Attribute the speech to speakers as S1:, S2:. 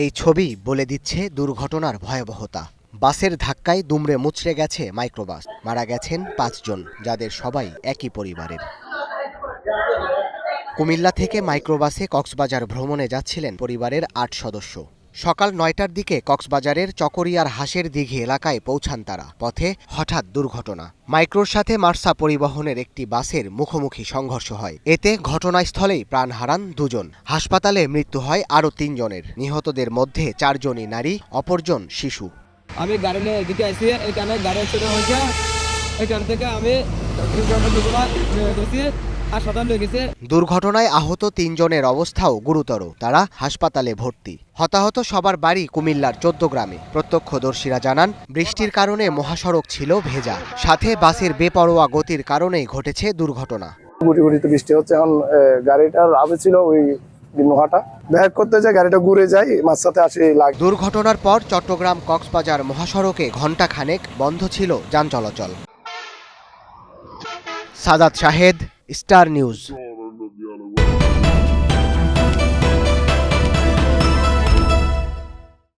S1: এই ছবি বলে দিচ্ছে দুর্ঘটনার ভয়াবহতা। বাসের ধাক্কায় দুমড়ে মুচড়ে গেছে মাইক্রোবাস, মারা গেছেন ৫ জন, যাদের সবাই একই পরিবারের। কুমিল্লা থেকে মাইক্রোবাসে কক্সবাজার ভ্রমণে যাচ্ছিলেন পরিবারের ৮ সদস্য। সকাল ৯টার দিকে কক্সবাজারের চকরিয়ার হাঁসের দিঘি এলাকায় পৌঁছান তারা। পথে হঠাৎ দুর্ঘটনা। মাইক্রোর সাথে মার্সা পরিবহনের একটি বাসের মুখোমুখি সংঘর্ষ হয়। এতে ঘটনাস্থলেই প্রাণ হারান ২ জন। হাসপাতালে মৃত্যু হয় আরও ৩ জনের। নিহতদের মধ্যে ৪ জনই নারী, অপরজন শিশু।
S2: আমি গাড়ি নিয়ে এদিকে আসি, এখানে গাড়ি অ্যাক্সিডেন্ট হয়েছে। এখান থেকে আমি হাসপাতাল নিয়ে গেছি।
S1: দুর্ঘটনায় আহত ৩ জনের অবস্থাও গুরুতর। তারা হাসপাতালে ভর্তি। হতাহত সবার বাড়ি কুমিল্লার ১৪ গ্রামে। প্রত্যক্ষদর্শীরা জানান, বৃষ্টির কারণে মহাসড়ক ছিল ভেজা, সাথে বাসের বেপরোয়া গতির কারণেই ঘটেছে দুর্ঘটনা।
S3: গুড়ি গুড়িতে বৃষ্টি হচ্ছে, এখন গাড়িটার আবে ছিল ওই নোহাটা ব্যাক করতে যায়, গাড়িটা ঘুরে যায়, মাঝসাথে আসে লাগে।
S1: দুর্ঘটনার পর চট্টগ্রাম কক্সবাজার মহাসড়কে ঘণ্টাখানেক বন্ধ ছিল যান চলাচল। Sadat Shahed, Star news.